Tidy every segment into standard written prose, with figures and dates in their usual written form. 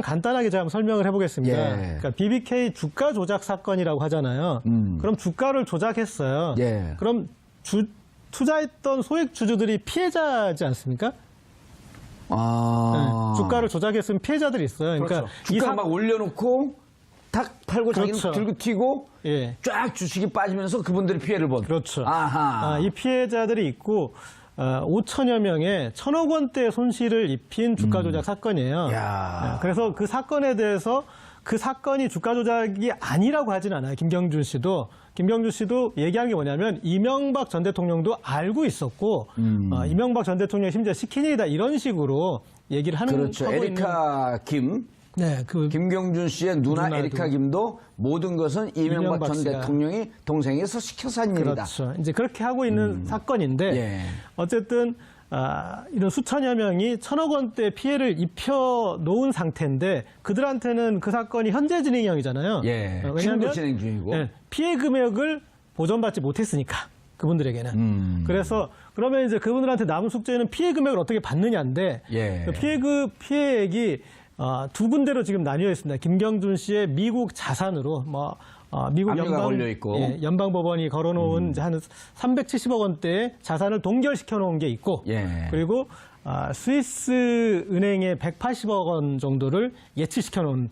간단하게 제가 한번 설명을 해보겠습니다. 예. 그러니까 BBK 주가 조작 사건이라고 하잖아요. 그럼 주가를 조작했어요. 예. 그럼 투자했던 소액 주주들이 피해자지 않습니까? 아. 네. 주가를 조작했으면 피해자들이 있어요. 그러니까 그렇죠. 주가 막 올려놓고 탁 팔고 그렇죠. 자기는 들고 튀고 예. 쫙 주식이 빠지면서 그분들이 피해를 본. 그렇죠. 아하. 이 피해자들이 있고 5천여 명의 1,000억 원대 손실을 입힌 주가 조작 사건이에요. 야. 그래서 그 사건에 대해서 그 사건이 주가 조작이 아니라고 하진 않아요. 김경준 씨도 얘기한 게 뭐냐면 이명박 전 대통령도 알고 있었고 이명박 전 대통령이 심지어 시킨 일이다 이런 식으로 얘기를 하는 그렇죠. 하고 에리카 김. 네, 김경준 씨의 누나 누나도. 에리카 김도 모든 것은 이명박 전 씨가. 대통령이 동생에서 시켜서 한 일이다. 그렇죠. 이제 그렇게 하고 있는 사건인데 예. 어쨌든 이런 수천여 명이 1,000억 원대 피해를 입혀 놓은 상태인데 그들한테는 그 사건이 현재 진행형이잖아요. 예. 지금도 왜냐하면 진행 중이고. 예, 피해 금액을 보전받지 못했으니까 그분들에게는. 그래서 그러면 이제 그분들한테 남은 숙제는 피해 금액을 어떻게 받느냐인데 예. 그 피해액이 두 군데로 지금 나뉘어 있습니다. 김경준 씨의 미국 자산으로 미국 압류가 걸려 있고. 연방법원이 걸어놓은 이제 한 370억 원대의 자산을 동결시켜 놓은 게 있고 예. 그리고 스위스 은행의 180억 원 정도를 예치시켜 놓은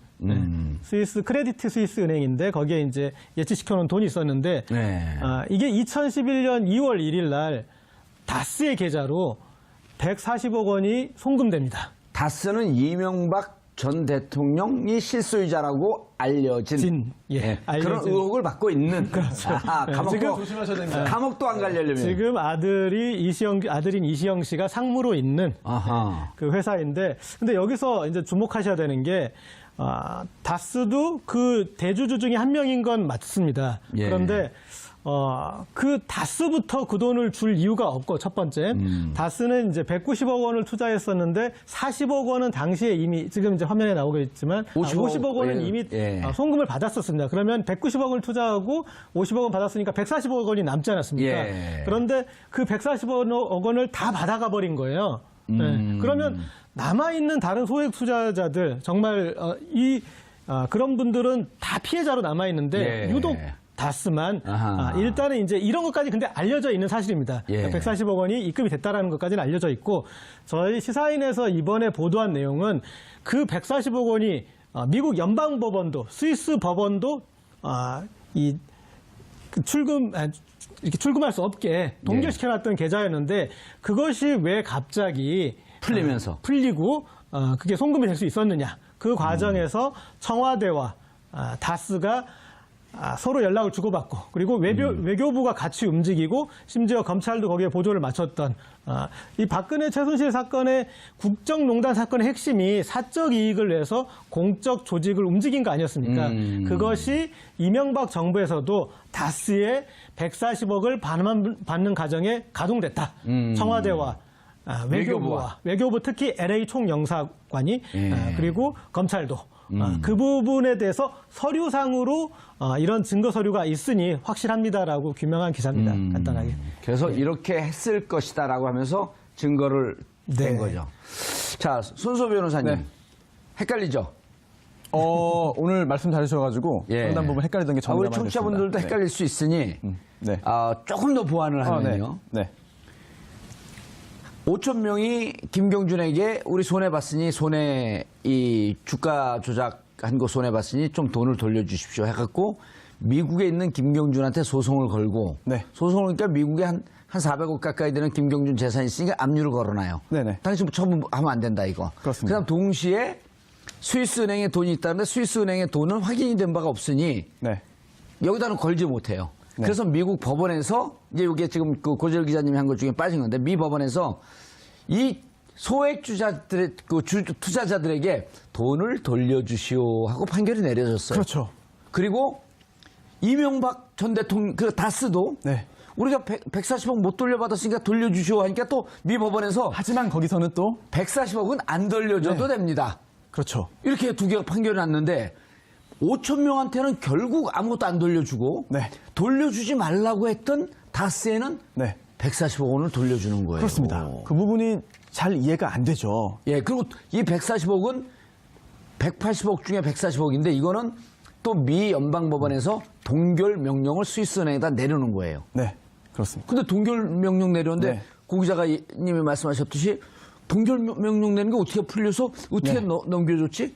스위스 크레디트 스위스 은행인데 거기에 이제 예치시켜 놓은 돈이 있었는데 네. 이게 2011년 2월 1일 날 다스의 계좌로 140억 원이 송금됩니다. 다스는 이명박 전 대통령이 실소유자라고 알려진 그런 알려진. 의혹을 받고 있는. 그렇죠. 감옥도 조심하셔야 됩니다. 감옥도 안 가려면. 지금 아들인 이시영 씨가 상무로 있는 아하. 그 회사인데, 근데 여기서 이제 주목하셔야 되는 게 다스도 그 대주주 중에 한 명인 건 맞습니다. 예. 그런데 그 다스부터 그 돈을 줄 이유가 없고 첫 번째 다스는 이제 190억 원을 투자했었는데 40억 원은 당시에 이미 지금 이제 화면에 나오겠지만 50억 원은 이미 송금을 받았었습니다. 그러면 190억 원을 투자하고 50억 원 받았으니까 140억 원이 남지 않았습니까? 예. 그런데 그 140억 원을 다 받아가 버린 거예요. 네. 그러면 남아있는 다른 소액 투자자들 정말 그런 분들은 다 피해자로 남아있는데 유독 다스만 일단은 이제 이런 것까지 근데 알려져 있는 사실입니다. 예. 140억 원이 입금이 됐다라는 것까지는 알려져 있고 저희 시사인에서 이번에 보도한 내용은 그 140억 원이 미국 연방법원도 스위스 법원도 이렇게 출금할 수 없게 동결시켜놨던 계좌였는데 그것이 왜 갑자기 풀리고 그게 송금이 될 수 있었느냐. 그 과정에서 청와대와 다스가 서로 연락을 주고받고 그리고 외교부가 같이 움직이고 심지어 검찰도 거기에 보조를 맞췄던 이 박근혜 최순실 사건의 국정농단 사건의 핵심이 사적 이익을 내서 공적 조직을 움직인 거 아니었습니까? 그것이 이명박 정부에서도 다스의 140억을 받는 과정에 가동됐다. 청와대와 외교부 특히 LA 총영사관이 그리고 검찰도 그 부분에 대해서 서류상으로 이런 증거 서류가 있으니 확실합니다라고 규명한 기사입니다. 간단하게. 그래서 이렇게 했을 것이다라고 하면서 증거를 댄 거죠. 자, 손소 변호사님. 헷갈리죠? 오늘 말씀 잘해주셔가지고 상당 부분 헷갈리던 게 정리가 우리 많이 됐습니다. 청취자분들도 헷갈릴 수 있으니 조금 더 보완을 하면요. 5천 명이 김경준에게 우리 손해봤으니 이 주가 조작한 거 손해봤으니 좀 돈을 돌려주십시오 해갖고 미국에 있는 김경준한테 소송을 걸고 소송을 그러니까 미국에 한 400억 가까이 되는 김경준 재산이 있으니까 압류를 걸어놔요. 당신 처음 하면 안 된다 이거. 그렇습니다. 그다음 동시에 스위스 은행에 돈이 있다는데 스위스 은행의 돈은 확인이 된 바가 없으니 여기다는 걸지 못해요. 그래서 미국 법원에서 이제 이게 지금 그 고재열 기자님이 한 것 중에 빠진 건데 미 법원에서 이 소액 투자자들에게 돈을 돌려주시오 하고 판결이 내려졌어요. 그렇죠. 그리고 이명박 전 대통령 그 다스도 우리가 140억 못 돌려받았으니까 돌려주시오 하니까 또 미 법원에서 하지만 거기서는 또 140억은 안 돌려줘도 됩니다. 그렇죠. 이렇게 두 개가 판결이 났는데 5천 명한테는 결국 아무것도 안 돌려주고 돌려주지 말라고 했던 다스에는 140억 원을 돌려주는 거예요. 그렇습니다. 그 부분이 잘 이해가 안 되죠. 그리고 이 140억은 180억 중에 140억인데 이거는 또 미 연방법원에서 동결 명령을 스위스은행에다 내려놓은 거예요. 네, 그렇습니다. 근데 동결 명령 내렸는데 네. 고 기자님이 말씀하셨듯이 동결 명령 내는 게 어떻게 풀려서 어떻게 네. 넘겨줬지?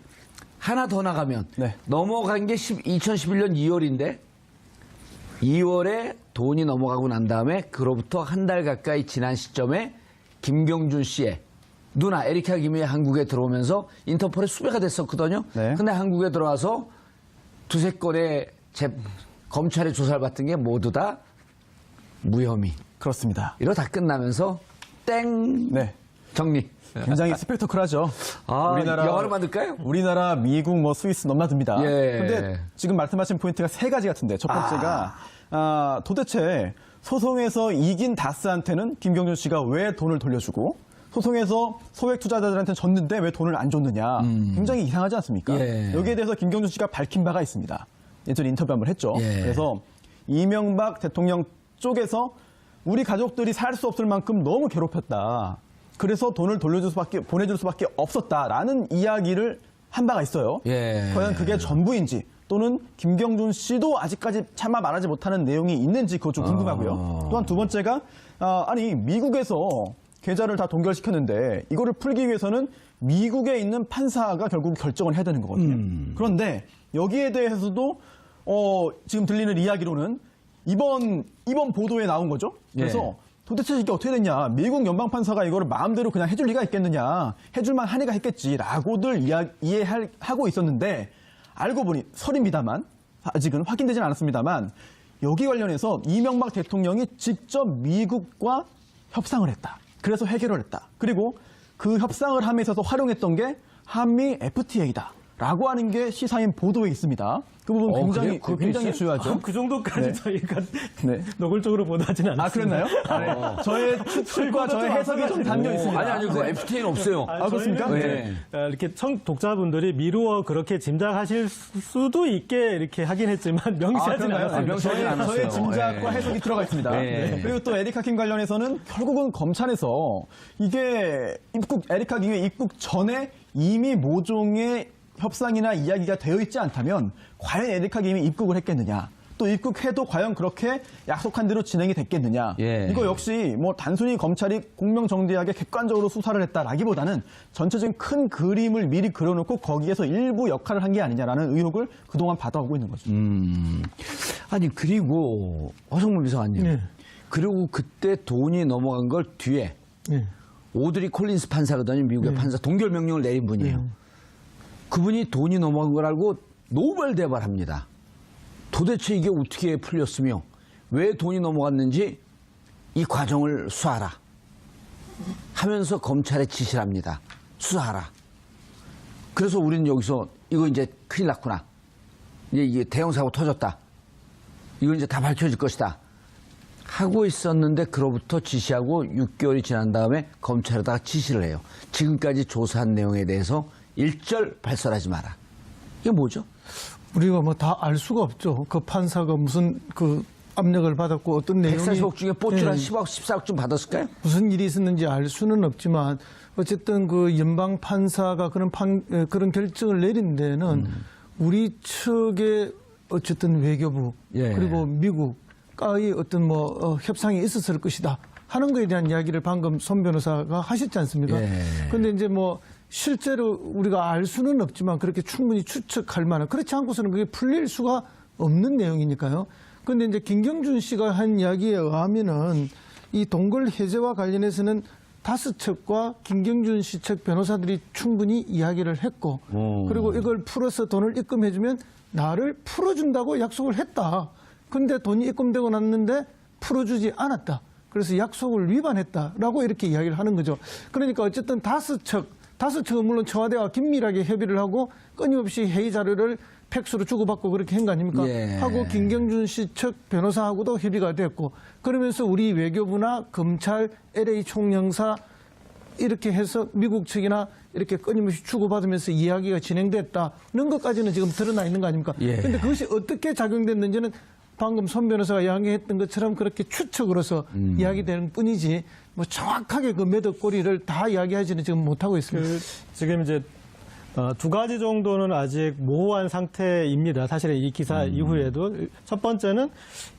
하나 더 나가면 네. 넘어간 게 2011년 2월인데 2월에 돈이 넘어가고 난 다음에 그로부터 한 달 가까이 지난 시점에 김경준 씨의 누나 에리카 김이 한국에 들어오면서 인터폴에 수배가 됐었거든요. 네. 근데 한국에 들어와서 두세 건의 검찰의 조사를 받은 게 모두 다 무혐의. 그렇습니다. 이러 다 끝나면서 땡 네. 정리. 굉장히 스펙터클하죠. 아, 영화로 만들까요? 우리나라, 미국, 뭐 스위스 넘나듭니다. 예. 근데 지금 말씀하신 포인트가 세 가지 같은데 첫 번째가 도대체 소송에서 이긴 다스한테는 김경준 씨가 왜 돈을 돌려주고 소송에서 소액 투자자들한테 졌는데 왜 돈을 안 줬느냐. 굉장히 이상하지 않습니까? 예. 여기에 대해서 김경준 씨가 밝힌 바가 있습니다. 예전에 인터뷰 한번 했죠. 예. 그래서 이명박 대통령 쪽에서 우리 가족들이 살 수 없을 만큼 너무 괴롭혔다. 그래서 돈을 보내줄 수밖에 없었다라는 이야기를 한 바가 있어요. 예. 과연 그게 전부인지 또는 김경준 씨도 아직까지 차마 말하지 못하는 내용이 있는지 그거 좀 궁금하고요. 또한 두 번째가 아니 미국에서 계좌를 다 동결시켰는데 이거를 풀기 위해서는 미국에 있는 판사가 결국 결정을 해야 되는 거거든요. 그런데 여기에 대해서도 지금 들리는 이야기로는 이번 보도에 나온 거죠. 그래서 도대체 이게 어떻게 됐냐. 미국 연방판사가 이거를 마음대로 그냥 해줄 리가 있겠느냐. 해줄만 하니까 했겠지라고들 이해하고 있었는데 알고 보니 설입니다만 아직은 확인되진 않았습니다만 여기 관련해서 이명박 대통령이 직접 미국과 협상을 했다. 그래서 해결을 했다. 그리고 그 협상을 함에 있어서 활용했던 게 한미 FTA다. 라고 하는 게 시사인 보도에 있습니다. 그 부분 굉장히, 그래요? 굉장히 중요하죠. 그 정도까지 네. 저희가 네. 노골적으로 보도하지는 않았습니다. 그랬나요? 네. 저의 추측과 저의 해석이 좀 담겨 있습니다. 아니, 그 FTA는 없어요. 그렇습니까? 저희는 네. 이제 이렇게 독자분들이 미루어 그렇게 짐작하실 수도 있게 이렇게 하긴 했지만 명시하지는 그런가요? 않았습니다. 명시하진 않았어요. 저의 짐작과 예. 해석이 들어가 있습니다. 네. 그리고 또 에리카 킴 관련해서는 결국은 검찰에서 이게 에리카 킴의 입국 전에 이미 모종의 협상이나 이야기가 되어 있지 않다면 과연 에리카 김이 입국을 했겠느냐. 또 입국해도 과연 그렇게 약속한 대로 진행이 됐겠느냐. 예. 이거 역시 뭐 단순히 검찰이 공명정대하게 객관적으로 수사를 했다라기보다는 전체적인 큰 그림을 미리 그려놓고 거기에서 일부 역할을 한 게 아니냐라는 의혹을 그동안 받아오고 있는 거죠. 아니 그리고 허성문 비서관님. 네. 그리고 그때 돈이 넘어간 걸 뒤에 네. 오드리 콜린스 판사거든요. 미국의 판사. 동결 명령을 내린 분이에요. 그분이 돈이 넘어간 걸 알고 노벌 대발합니다. 도대체 이게 어떻게 풀렸으며 왜 돈이 넘어갔는지 이 과정을 수사하라 하면서 검찰에 지시를 합니다. 수사하라. 그래서 우리는 여기서 이거 이제 큰일 났구나. 이게 대형 사고 터졌다. 이거 이제 다 밝혀질 것이다. 하고 있었는데 그로부터 지시하고 6개월이 지난 다음에 검찰에다가 지시를 해요. 지금까지 조사한 내용에 대해서 일절 발설하지 마라. 이게 뭐죠? 우리가 뭐 다 알 수가 없죠. 그 판사가 무슨 그 압력을 받았고 어떤 내용이 140억 중에 뽀줄 한 네. 10억, 14억 좀 받았을까요? 무슨 일이 있었는지 알 수는 없지만 어쨌든 그 연방 판사가 그런 결정을 내린 데는 우리 측의 어쨌든 외교부 예. 그리고 미국과의 어떤 협상이 있었을 것이다 하는 거에 대한 이야기를 방금 손 변호사가 하셨지 않습니까? 그런데 이제 실제로 우리가 알 수는 없지만 그렇게 충분히 추측할 만한 그렇지 않고서는 그게 풀릴 수가 없는 내용이니까요. 그런데 이제 김경준 씨가 한 이야기에 의하면은 이 동결 해제와 관련해서는 다스 측과 김경준 씨 측 변호사들이 충분히 이야기를 했고 그리고 이걸 풀어서 돈을 입금해주면 나를 풀어준다고 약속을 했다. 근데 돈이 입금되고 났는데 풀어주지 않았다. 그래서 약속을 위반했다라고 이렇게 이야기를 하는 거죠. 그러니까 어쨌든 다스 측은 물론 청와대와 긴밀하게 협의를 하고 끊임없이 회의 자료를 팩스로 주고받고 그렇게 한 거 아닙니까? 예. 하고 김경준 씨 측 변호사하고도 협의가 됐고 그러면서 우리 외교부나 검찰, LA 총영사 이렇게 해서 미국 측이나 이렇게 끊임없이 주고받으면서 이야기가 진행됐다는 것까지는 지금 드러나 있는 거 아닙니까? 그런데 예. 그것이 어떻게 작용됐는지는 방금 손 변호사가 이야기했던 것처럼 그렇게 추측으로서 이야기되는 뿐이지 정확하게 그 매듭 꼬리를 다 이야기하지는 지금 못하고 있습니다. 그 지금 이제 두 가지 정도는 아직 모호한 상태입니다. 사실은 이 기사 이후에도. 첫 번째는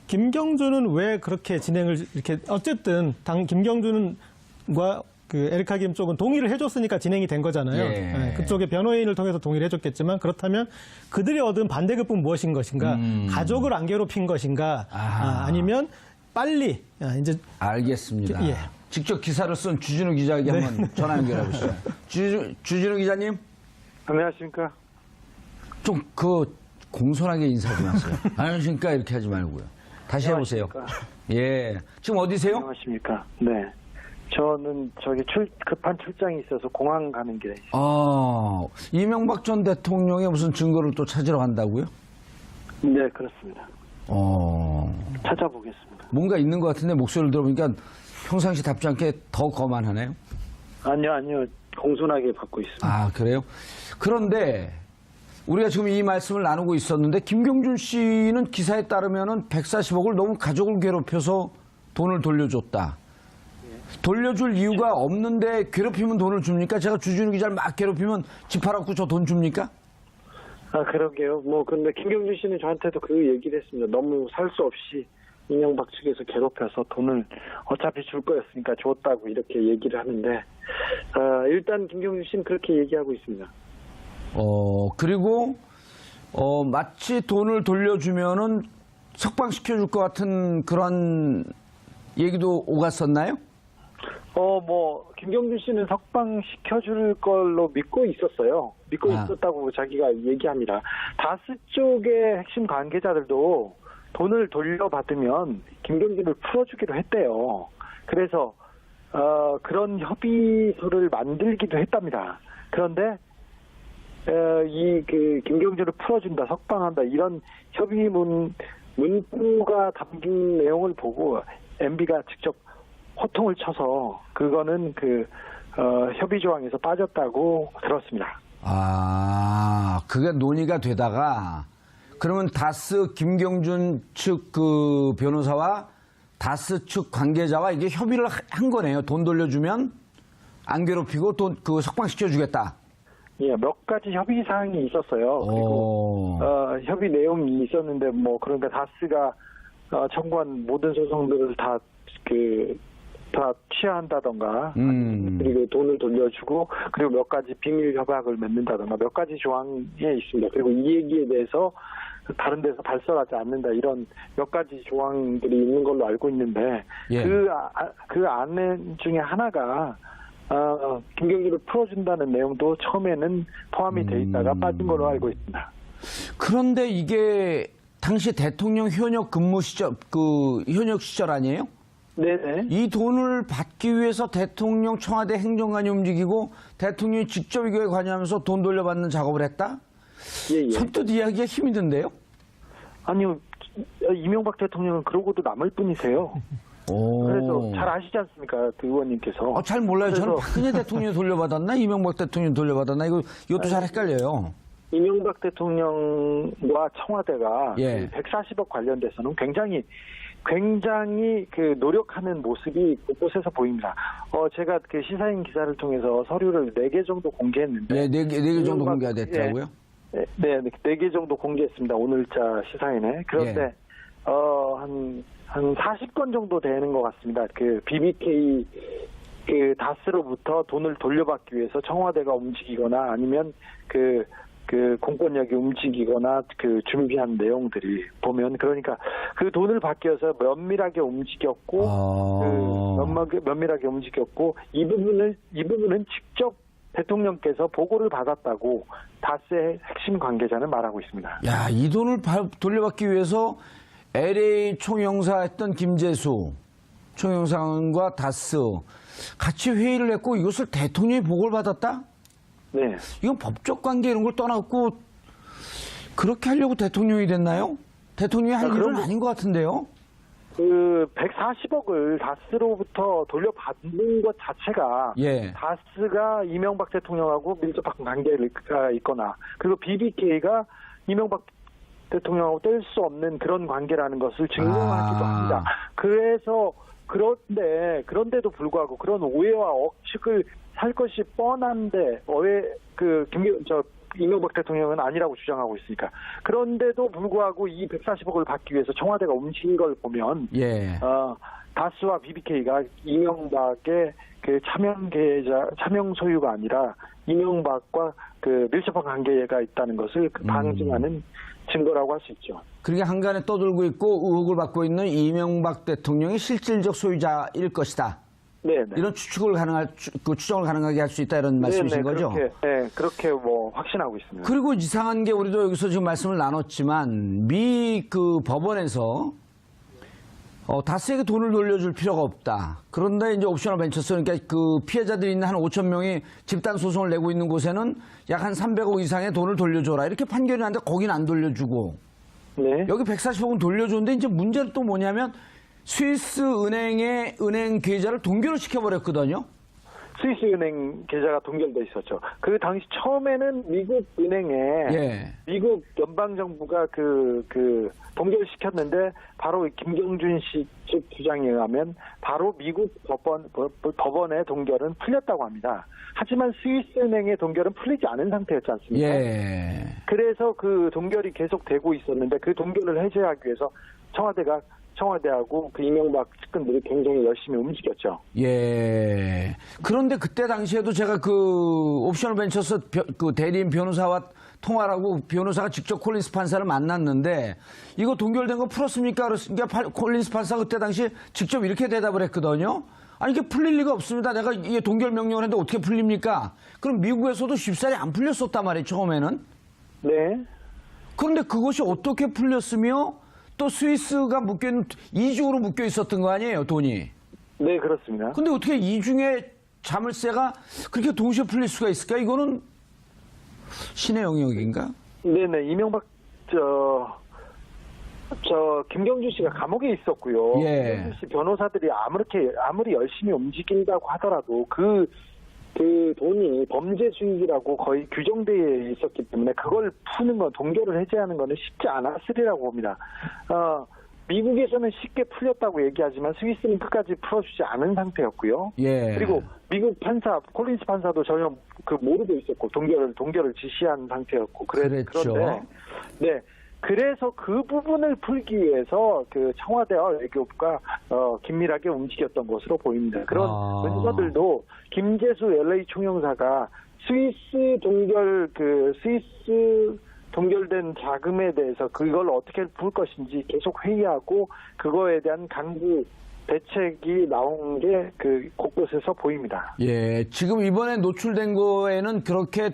김경준은 왜 그렇게 진행을 이렇게 어쨌든 김경준과 그 에리카 김 쪽은 동의를 해줬으니까 진행이 된 거잖아요. 예. 네, 그쪽의 변호인을 통해서 동의를 해줬겠지만 그렇다면 그들이 얻은 반대급부는 무엇인 것인가? 가족을 안 괴롭힌 것인가? 아니면 빨리 이제 알겠습니다. 예. 직접 기사를 쓴 주진우 기자에게 한번 전화 연결해 보시죠. 주진우 기자님, 안녕하십니까. 좀 그 공손하게 인사 좀 하세요. 안녕하십니까 이렇게 하지 말고요. 다시 해보세요. 예, 지금 어디세요? 안녕하십니까. 네. 저는 저기 급한 출장이 있어서 공항 가는 길에 있습니다. 이명박 전 대통령의 무슨 증거를 또 찾으러 간다고요? 네, 그렇습니다. 찾아보겠습니다. 뭔가 있는 것 같은데 목소리를 들어보니까 평상시 답지 않게 더 거만하네요. 아니요. 공손하게 받고 있습니다. 아, 그래요? 그런데 우리가 지금 이 말씀을 나누고 있었는데 김경준 씨는 기사에 따르면은 140억을 너무 가족을 괴롭혀서 돈을 돌려줬다. 돌려줄 이유가 없는데 괴롭히면 돈을 줍니까? 제가 주진우 기자를 막 괴롭히면 집 팔아갖고 저 돈 줍니까? 아, 그러게요. 근데 김경준 씨는 저한테도 그 얘기를 했습니다. 너무 살 수 없이 이명박 측에서 괴롭혀서 돈을 어차피 줄 거였으니까 줬다고 이렇게 얘기를 하는데, 일단 김경준 씨는 그렇게 얘기하고 있습니다. 그리고 마치 돈을 돌려주면은 석방시켜줄 것 같은 그런 얘기도 오갔었나요? 김경준 씨는 석방시켜줄 걸로 믿고 있었어요. 믿고 있었다고 자기가 얘기합니다. 다스 쪽의 핵심 관계자들도 돈을 돌려받으면 김경준을 풀어주기로 했대요. 그래서, 그런 협의서를 만들기도 했답니다. 그런데, 김경준을 풀어준다, 석방한다, 이런 문구가 담긴 내용을 보고 MB가 직접 호통을 쳐서 그거는 협의 조항에서 빠졌다고 들었습니다. 그게 논의가 되다가 그러면 다스 김경준 측 그 변호사와 다스 측 관계자와 이게 협의를 한 거네요. 돈 돌려주면 안 괴롭히고 돈 석방시켜주겠다. 예, 몇 가지 협의 사항이 있었어요. 그리고 협의 내용이 있었는데 그러니까 다스가 청구한 모든 소송들을 다 취하한다던가, 그리고 돈을 돌려주고, 그리고 몇 가지 비밀 협약을 맺는다던가, 몇 가지 조항에 있습니다. 그리고 이 얘기에 대해서 다른 데서 발설하지 않는다, 이런 몇 가지 조항들이 있는 걸로 알고 있는데, 예. 그 안에 중에 하나가, 김경준을 풀어준다는 내용도 처음에는 포함이 돼 있다가 빠진 걸로 알고 있습니다. 그런데 이게 당시 대통령 현역 근무 시절, 현역 시절 아니에요? 네네. 이 돈을 받기 위해서 대통령 청와대 행정관이 움직이고 대통령이 직접 이거에 관여하면서 돈 돌려받는 작업을 했다? 예. 선뜻 이야기가 힘이 든데요? 아니요. 이명박 대통령은 그러고도 남을 뿐이세요. 그래서 잘 아시지 않습니까? 그 의원님께서. 잘 몰라요. 저는 박근혜 대통령이 돌려받았나? 이명박 대통령이 돌려받았나? 이것도 잘 헷갈려요. 이명박 대통령과 청와대가 예. 140억 관련돼서는 굉장히 노력하는 모습이 곳곳에서 보입니다. 제가 그 시사인 기사를 통해서 서류를 4개 정도 공개했는데. 네 개 정도 공개가 됐더라고요. 네, 4개 정도 공개했습니다. 오늘자 시사인에. 그런데, 한 40건 정도 되는 것 같습니다. BBK, 다스로부터 돈을 돌려받기 위해서 청와대가 움직이거나 아니면 공권력이 움직이거나 준비한 내용들이 보면 그러니까 그 돈을 받기 위해서 면밀하게 움직였고 면밀하게 움직였고 이 부분은 직접 대통령께서 보고를 받았다고 다스의 핵심 관계자는 말하고 있습니다. 야, 이 돈을 돌려받기 위해서 LA 총영사 했던 김재수 총영사관과 다스 같이 회의를 했고 이것을 대통령이 보고를 받았다? 네. 이건 법적 관계 이런 걸 떠났고 그렇게 하려고 대통령이 됐나요? 대통령이 할 일은 아닌 것 같은데요? 140억을 다스로부터 돌려받는 것 자체가 예. 다스가 이명박 대통령하고 밀접한 관계가 있거나 그리고 BBK가 이명박 대통령하고 뗄 수 없는 그런 관계라는 것을 증명하기도 합니다. 그래서 그런데도 불구하고 그런 오해와 억측을 살 것이 뻔한데 왜 이명박 대통령은 아니라고 주장하고 있으니까. 그런데도 불구하고 이 140억을 받기 위해서 청와대가 움직인 걸 보면 예. 다스와 BBK가 이명박의 그 차명 소유가 아니라 이명박과 그 밀접한 관계가 있다는 것을 방증하는 증거라고 할 수 있죠. 그러니까 한간에 떠들고 있고 의혹을 받고 있는 이명박 대통령이 실질적 소유자일 것이다. 네. 이런 추정을 가능하게 할 수 있다 이런 말씀이신 거죠? 그렇게 뭐 확신하고 있습니다. 그리고 이상한 게 우리도 여기서 지금 말씀을 나눴지만 미 그 법원에서 다스에게 돈을 돌려줄 필요가 없다. 그런데 이제 옵셔널 벤처스, 그러니까 그 피해자들이 있는 한 5천 명이 집단 소송을 내고 있는 곳에는 약 한 300억 이상의 돈을 돌려줘라. 이렇게 판결이 났는데 거긴 안 돌려주고. 네. 여기 140억은 돌려줬는데 이제 문제는 또 뭐냐면 스위스 은행의 은행 계좌를 동결을 시켜버렸거든요. 스위스 은행 계좌가 동결돼 있었죠. 그 당시 처음에는 미국 은행에 예. 미국 연방정부가 그 동결시켰는데 바로 김경준 씨 측 주장에 의하면 바로 미국 법원의 동결은 풀렸다고 합니다. 하지만 스위스 은행의 동결은 풀리지 않은 상태였지 않습니까? 예. 그래서 그 동결이 계속되고 있었는데 그 동결을 해제하기 위해서 청와대하고 그 이명박 측근들이 굉장히 열심히 움직였죠. 예. 그런데 그때 당시에도 제가 그 옵셔널 벤처스 그 대리인 변호사와 통화를 하고 변호사가 직접 콜린스 판사를 만났는데 이거 동결된 거 풀었습니까? 그러니까 콜린스 판사가 그때 당시 직접 이렇게 대답을 했거든요. 아니 이게 풀릴 리가 없습니다. 내가 이게 동결 명령을 했는데 어떻게 풀립니까? 그럼 미국에서도 쉽사리 안 풀렸었단 말이에요. 처음에는. 네. 그런데 그것이 어떻게 풀렸으며 또 스위스가 이중으로 묶여 있었던 거 아니에요, 돈이? 네, 그렇습니다. 근데 어떻게 이중에 자물쇠가 그렇게 동시에 풀릴 수가 있을까? 이거는 신의 영역인가? 네네, 이명박, 김경준 씨가 감옥에 있었고요. 예. 김경준 씨 변호사들이 아무리 열심히 움직인다고 하더라도 그 돈이 범죄 수익이라고 거의 규정되어 있었기 때문에 그걸 푸는 건, 동결을 해제하는 거는 쉽지 않았으리라고 봅니다. 미국에서는 쉽게 풀렸다고 얘기하지만 스위스는 끝까지 풀어주지 않은 상태였고요. 예. 그리고 미국 콜린스 판사도 전혀 모르고 있었고, 동결을 지시한 상태였고, 그랬죠. 그런데, 네. 그래서 그 부분을 풀기 위해서 그 청와대와 외교부가 긴밀하게 움직였던 것으로 보입니다. 그런 문서들도 김재수 LA 총영사가 스위스 동결된 자금에 대해서 그걸 어떻게 풀 것인지 계속 회의하고 그거에 대한 강구 대책이 나온 게 그 곳곳에서 보입니다. 예, 지금 이번에 노출된 거에는 그렇게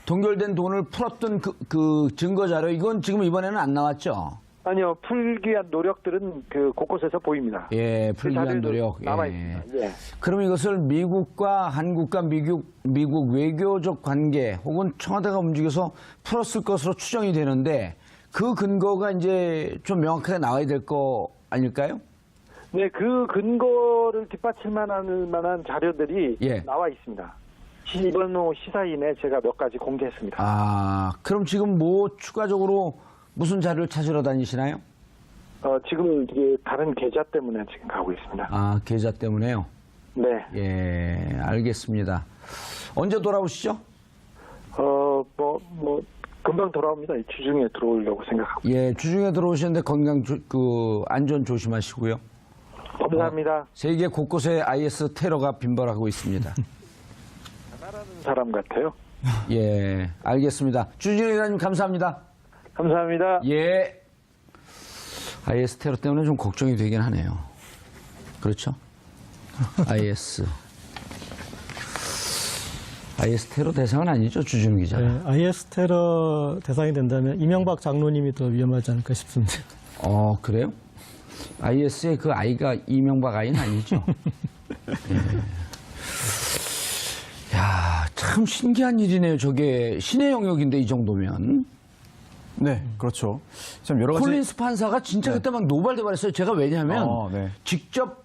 동결된 돈을 풀었던 그 증거 자료, 이건 지금 이번에는 안 나왔죠? 아니요, 풀기 위한 노력들은 그 곳곳에서 보입니다. 예, 풀기 위한 노력. 남아 예. 있습니다. 예. 그럼 이것을 미국과 한국과 미국 외교적 관계 혹은 청와대가 움직여서 풀었을 것으로 추정이 되는데 그 근거가 이제 좀 명확하게 나와야 될 거 아닐까요? 네, 그 근거를 뒷받침할 만한 자료들이 예. 나와 있습니다. 이번 시사인에 제가 몇 가지 공개했습니다. 아, 그럼 지금 뭐 추가적으로 무슨 자료를 찾으러 다니시나요? 지금 이게 다른 계좌 때문에 지금 가고 있습니다. 아, 계좌 때문에요? 네. 예, 알겠습니다. 언제 돌아오시죠? 금방 돌아옵니다. 주중에 들어오려고 생각하고. 예, 주중에 들어오시는데 안전 조심하시고요. 감사합니다. 세계 곳곳에 IS 테러가 빈발하고 있습니다. 사람 같아요. 예, 알겠습니다. 주진우 기자님 감사합니다. 감사합니다. 예. IS 테러 때문에 좀 걱정이 되긴 하네요. 그렇죠? IS 테러 대상은 아니죠, 주진우 기자. 네, IS 테러 대상이 된다면 이명박 장로님이 더 위험하지 않을까 싶습니다. 그래요? IS의 그 아이가 이명박 아이는 아니죠? 예. 야, 참 신기한 일이네요. 저게 신의 영역인데 이 정도면. 네, 그렇죠. 참 여러 가지. 콜린스 판사가 진짜 그때 막 노발대발했어요. 제가 왜냐하면 네. 직접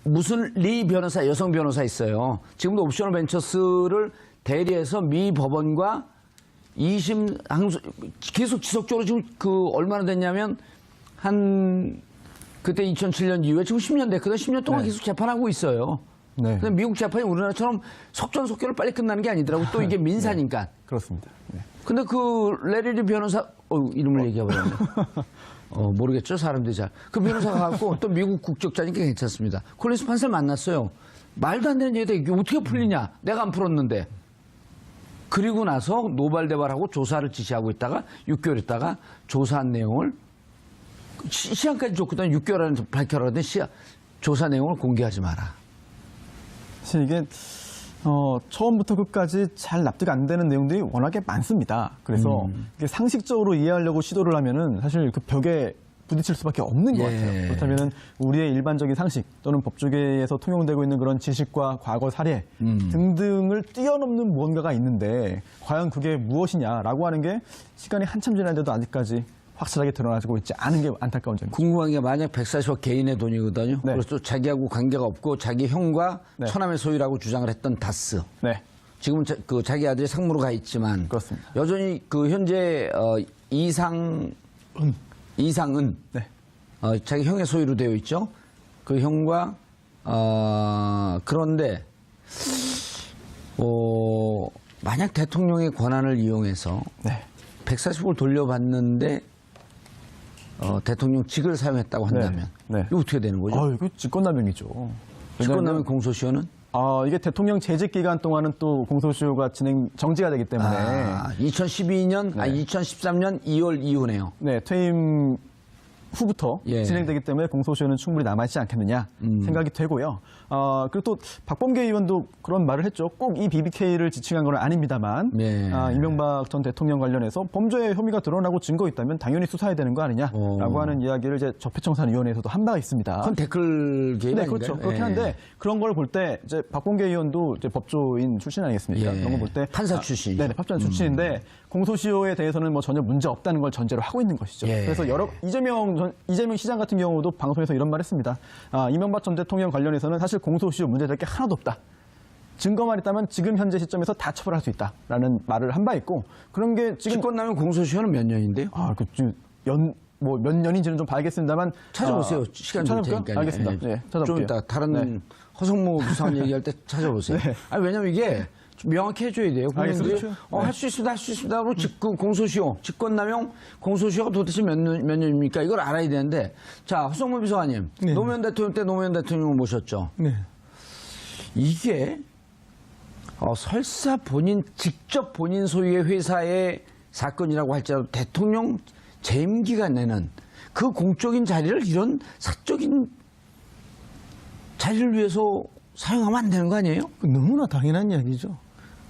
무슨 리 변호사, 여성 변호사 있어요. 지금도 옵셔널 벤처스를 대리해서 미 법원과 2심 계속 지속적으로 지금 얼마나 됐냐면 그때 2007년 이후에 지금 10년 됐거든. 10년 동안 네. 계속 재판하고 있어요. 네. 근데 미국 재판이 우리나라처럼 속전속결로 빨리 끝나는 게 아니더라고. 또 이게 민사니까. 그렇습니다. 네. 근데 그 레리리 변호사, 이름을 얘기해버렸네. 모르겠죠, 사람들이 잘. 그 변호사가 갖고 또 미국 국적자니까 괜찮습니다. 콜린스 판사를 만났어요. 말도 안 되는 얘기다. 이게 어떻게 풀리냐? 내가 안 풀었는데. 그리고 나서 노발대발하고 조사를 지시하고 있다가 6개월 있다가 조사한 내용을 시한까지 줬거든. 6개월 안에 밝혀라는데 조사 내용을 공개하지 마라. 사실 이게 처음부터 끝까지 잘 납득 안 되는 내용들이 워낙에 많습니다. 그래서 이게 상식적으로 이해하려고 시도를 하면은 사실 그 벽에 부딪힐 수밖에 없는 것 같아요. 그렇다면은 우리의 일반적인 상식 또는 법조계에서 통용되고 있는 그런 지식과 과거 사례 등등을 뛰어넘는 무언가가 있는데 과연 그게 무엇이냐라고 하는 게 시간이 한참 지났는데도 아직까지 확실하게 드러나지고 있지 않은 게 안타까운 점입니다. 궁금한 게 만약 140억 개인의 돈이거든요. 네. 그래서 또 자기하고 관계가 없고 자기 형과 네. 처남의 소유라고 주장을 했던 다스. 네, 지금은 그 자기 아들이 상무로 가 있지만 그렇습니다. 여전히 그 현재 이상은 네. 자기 형의 소유로 되어 있죠. 그 형과 그런데 만약 대통령의 권한을 이용해서 네. 140억을 돌려받는데 대통령직을 사용했다고 한다면 네. 이거 어떻게 되는 거죠? 이거 직권남용이죠. 직권남용 공소시효는? 이게 대통령 재직 기간 동안은 또 공소시효가 정지가 되기 때문에 2012년, 2013년 2월 이후네요. 네, 퇴임 후부터 예. 진행되기 때문에 공소시효는 충분히 남아있지 않겠느냐 생각이 되고요. 그리고 또 박범계 의원도 그런 말을 했죠. 꼭 이 BBK를 지칭한 건 아닙니다만 예. 이명박 전 대통령 관련해서 범죄 혐의가 드러나고 증거 있다면 당연히 수사해야 되는 거 아니냐라고 하는 이야기를 이제 적폐청산위원회에서도 한 바가 있습니다. 그건 댓글 개입 네, 아닌가요? 그렇죠. 그렇긴 예. 한데 그런 걸 볼 때 이제 박범계 의원도 이제 법조인 출신 아니겠습니까? 예. 그런 거 볼 때 판사 출신이죠. 네, 법조인 출신인데 공소시효에 대해서는 뭐 전혀 문제 없다는 걸 전제로 하고 있는 것이죠. 예. 그래서 이재명 시장 같은 경우도 방송에서 이런 말 했습니다. 이명박 전 대통령 관련해서는 사실 공소시효 문제될 게 하나도 없다. 증거만 있다면 지금 현재 시점에서 다 처벌할 수 있다라는 말을 한 바 있고 그런 게 지금 직권남용 공소시효는 몇 년인데요? 몇 년인지는 좀 봐야겠습니다만 찾아보세요. 시간 줄 찾아볼까요? 테니까. 알겠습니다. 네, 좀 찾아볼게요. 이따 다른 네. 허성무 수사관 얘기할 때 찾아보세요. 네. 왜냐면 이게 좀 명확히 해줘야 돼요. 알겠습니다. 국민들이 할 수 있습니다, 할 수 있습니다. 그리고 공소시효, 직권남용 공소시효가 도대체 몇 년입니까? 이걸 알아야 되는데, 자, 허성무 비서관님, 네. 노무현 대통령 때 노무현 대통령을 모셨죠. 네. 이게 설사 직접 본인 소유의 회사의 사건이라고 할지라도 대통령 재임 기간에는 그 공적인 자리를 이런 사적인 자리를 위해서 사용하면 안 되는 거 아니에요? 너무나 당연한 이야기죠.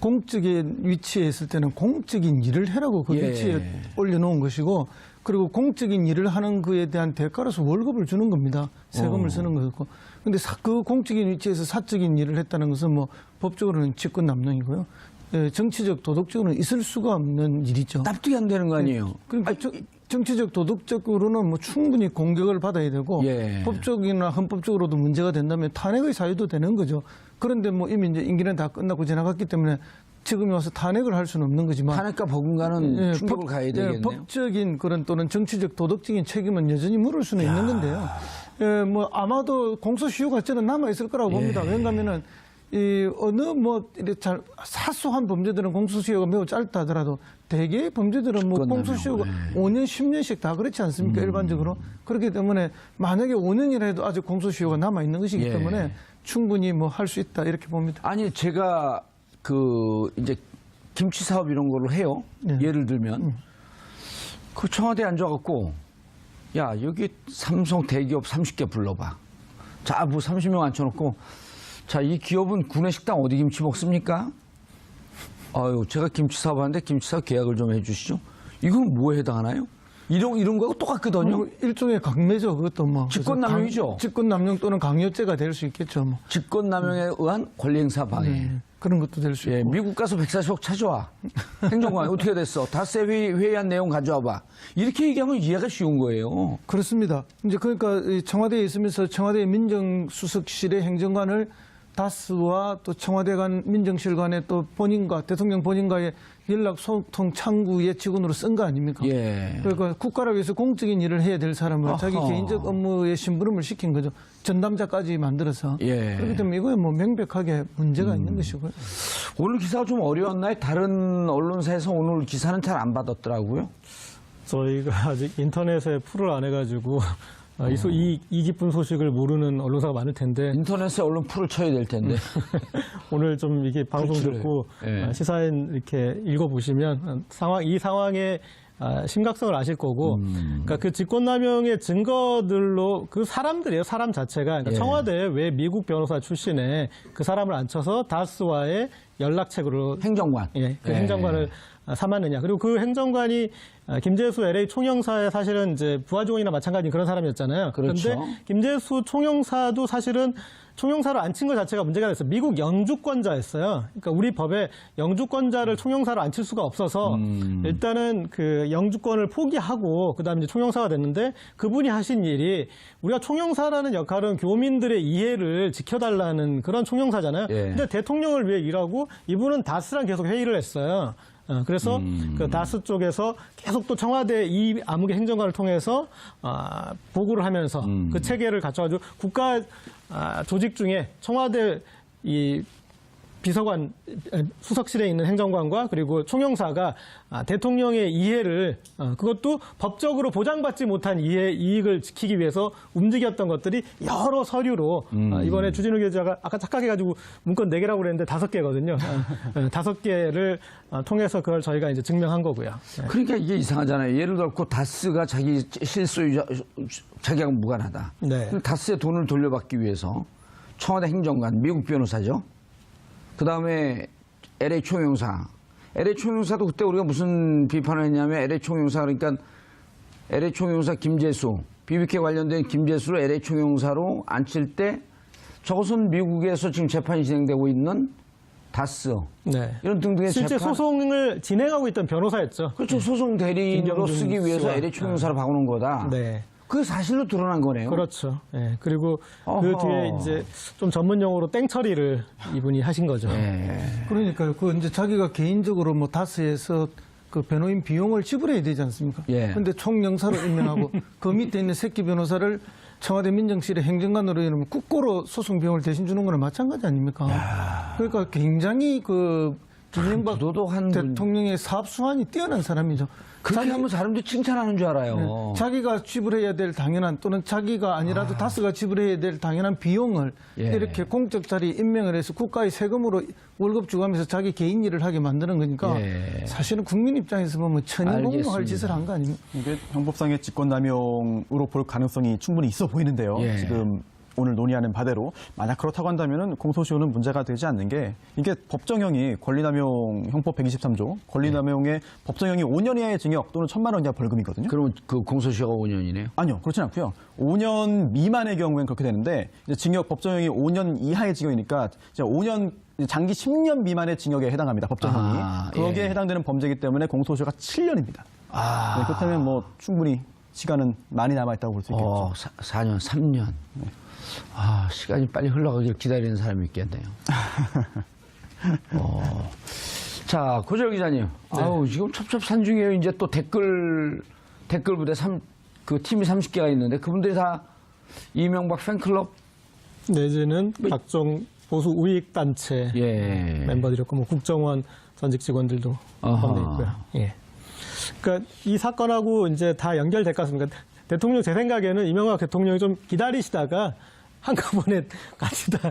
공적인 위치에 있을 때는 공적인 일을 해라고 그 예. 위치에 올려놓은 것이고 그리고 공적인 일을 하는 그에 대한 대가로서 월급을 주는 겁니다. 세금을 쓰는 거고. 근데 그 공적인 위치에서 사적인 일을 했다는 것은 뭐 법적으로는 직권남용이고요. 정치적, 도덕적으로는 있을 수가 없는 일이죠. 납득이 안 되는 거 아니에요? 그러니까 정치적, 도덕적으로는 뭐 충분히 공격을 받아야 되고 예. 법적이나 헌법적으로도 문제가 된다면 탄핵의 사유도 되는 거죠. 그런데 뭐 이미 이제 임기는 다 끝나고 지나갔기 때문에 지금 와서 탄핵을 할 수는 없는 거지만 탄핵과 버금가는 충격을 가해야 되겠네요. 법적인 그런 또는 정치적, 도덕적인 책임은 여전히 물을 수는 있는 건데요. 뭐 아마도 공소시효가 저는 남아 있을 거라고 봅니다. 왜냐하면은 어느 잘 사소한 범죄들은 공소시효가 매우 짧다 하더라도 대개의 범죄들은 뭐 공소시효가 5년, 10년씩 다 그렇지 않습니까? 일반적으로. 그렇기 때문에 만약에 5년이라 해도 아직 공소시효가 남아 있는 것이기 때문에 충분히 뭐 할 수 있다 이렇게 봅니다. 아니 제가 이제 김치 사업 이런 거를 해요. 예를 들면 그 청와대에 앉아갖고 야 여기 삼성 대기업 30개 불러봐. 자, 뭐 30명 앉혀놓고 자, 이 기업은 구내식당 어디 김치 먹습니까? 아유, 제가 김치 사업하는데 김치 사업 계약을 좀 해주시죠. 이건 뭐에 해당하나요? 이런 거하고 똑같거든요. 일종의 강매죠. 그것도 뭐. 직권남용이죠. 직권남용 또는 강요죄가 될 수 있겠죠. 뭐. 직권남용에 의한 권리행사 방해. 그런 것도 될 수 있고. 미국 가서 140억 찾아와. 행정관 어떻게 됐어? 다세 회의한 내용 가져와봐. 이렇게 얘기하면 이해가 쉬운 거예요. 그렇습니다. 이제 그러니까 청와대에 있으면서 청와대 민정수석실의 행정관을 다스와 또 청와대 간 민정실 간의 또 본인과 대통령 본인과의 연락소통 창구의 직원으로 쓴 거 아닙니까? 예. 그러니까 국가를 위해서 공적인 일을 해야 될 사람을 자기 아하. 개인적 업무에 심부름을 시킨 거죠. 전담자까지 만들어서. 예. 그렇기 때문에 이거에 뭐 명백하게 문제가 있는 것이고요. 오늘 기사가 좀 어려웠나요? 다른 언론사에서 오늘 기사는 잘 안 받았더라고요. 저희가 아직 인터넷에 풀을 안 해가지고 이 기쁜 소식을 모르는 언론사가 많을 텐데 인터넷에 언론 풀을 쳐야 될 텐데. 오늘 좀 이게 방송 그렇죠. 듣고 예. 시사인 이렇게 읽어보시면 이 상황의 심각성을 아실 거고, 그러니까 그 직권남용의 증거들로 그 사람들이에요, 사람 자체가. 그러니까 예. 청와대에 왜 미국 변호사 출신의 그 사람을 앉혀서 다스와의 연락책으로 행정관. 예, 그 예. 행정관을 삼았느냐. 그리고 그 행정관이 김재수 LA 총영사의 사실은 이제 부하직원이나 마찬가지인 그런 사람이었잖아요. 그렇죠. 그런데 김재수 총영사도 사실은 총영사로 앉힌 것 자체가 문제가 됐어요. 미국 영주권자였어요. 그러니까 우리 법에 영주권자를 총영사로 앉힐 수가 없어서 일단은 그 영주권을 포기하고 그다음에 이제 총영사가 됐는데 그분이 하신 일이 우리가 총영사라는 역할은 교민들의 이해를 지켜달라는 그런 총영사잖아요. 예. 근데 대통령을 위해 일하고 이분은 다스랑 계속 회의를 했어요. 그래서 그 다스 쪽에서 계속 또 청와대 이 암흑의 행정관을 통해서 보고를 하면서 그 체계를 갖춰가지고 국가 조직 중에 청와대 이 비서관 수석실에 있는 행정관과 그리고 총영사가 대통령의 이해를 그것도 법적으로 보장받지 못한 이익을 지키기 위해서 움직였던 것들이 여러 서류로 이번에 주진우 기자가 아까 착각해가지고 문건 4개라고 그랬는데 5개거든요. 5개를 통해서 그걸 저희가 이제 증명한 거고요. 그러니까 이게 이상하잖아요. 예를 들어 다스가 자기 실소유자, 자기가 무관하다. 네. 그럼 다스의 돈을 돌려받기 위해서 청와대 행정관, 미국 변호사죠. 그 다음에 LA 총영사. LA 총영사도 그때 우리가 무슨 비판을 했냐면 LA 총영사 그러니까 LA 총영사 김재수, BBK 관련된 김재수를 LA 총영사로 앉힐 때 저것은 미국에서 지금 재판이 진행되고 있는 다스. 네. 이런 등등의 실제 재판. 소송을 진행하고 있던 변호사였죠. 그렇죠. 소송 대리인으로 김경준 쓰기 위해서 씨와. LA 총영사로 바꾸는 거다. 네. 그게 사실로 드러난 거네요. 그렇죠. 예. 그리고 어허. 그 뒤에 이제 좀 전문 용어로 땡 처리를 이분이 하신 거죠. 그러니까요. 그 이제 자기가 개인적으로 뭐 다스에서 그 변호인 비용을 지불해야 되지 않습니까? 예. 근데 총영사로 임명하고 그 밑에 있는 새끼 변호사를 청와대 민정실의 행정관으로 이러면 국고로 소송 비용을 대신 주는 거나 마찬가지 아닙니까? 그러니까 굉장히 그 이명박 부도덕한 대통령의 사업 수완이 뛰어난 사람이죠. 그렇게 하면 사람들이 칭찬하는 줄 알아요. 자기가 지불해야 될 당연한 또는 자기가 아니라도 다스가 지불해야 될 당연한 비용을 예. 이렇게 공적 자리에 임명을 해서 국가의 세금으로 월급 주고 하면서 자기 개인 일을 하게 만드는 거니까 예. 사실은 국민 입장에서 보면 천인공노할 알겠습니다. 짓을 한 거 아닙니까? 이게 형법상의 직권남용으로 볼 가능성이 충분히 있어 보이는데요. 예. 지금 오늘 논의하는 바대로 만약 그렇다고 한다면 공소시효는 문제가 되지 않는 게 이게 법정형이 권리남용 형법 123조 권리남용의 법정형이 5년 이하의 징역 또는 1,000만 원 이하 벌금이거든요. 그러면 그 공소시효가 5년이네요. 아니요, 그렇진 않고요. 5년 미만의 경우엔 그렇게 되는데 이제 징역 법정형이 5년 이하의 징역이니까 이제 5년 장기 10년 미만의 징역에 해당합니다. 법정형이 거기에 예. 해당되는 범죄이기 때문에 공소시효가 7년입니다. 네, 그렇다면 뭐 충분히 시간은 많이 남아 있다고 볼 수 있겠죠. 4년, 3년. 아, 시간이 빨리 흘러가길 기다리는 사람이 있겠네요. 자, 고재열 기자님. 아우, 지금 첩첩산중이에요. 이제 또 댓글 부대 그 팀이 30개가 있는데 그분들이 다 이명박 팬클럽 내지는 각종 보수 우익 단체 예. 멤버들이었고 뭐 국정원 전직 직원들도 아하. 포함되어 있고요. 예. 그러니까 이 사건하고 이제 다 연결될 것 같습니다. 대통령 제 생각에는 이명박 대통령이 좀 기다리시다가 한꺼번에 같이 다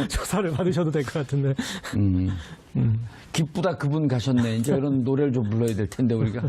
조사를 받으셔도 될 것 같은데. 기쁘다 그분 가셨네. 이제 이런 노래를 좀 불러야 될 텐데 우리가.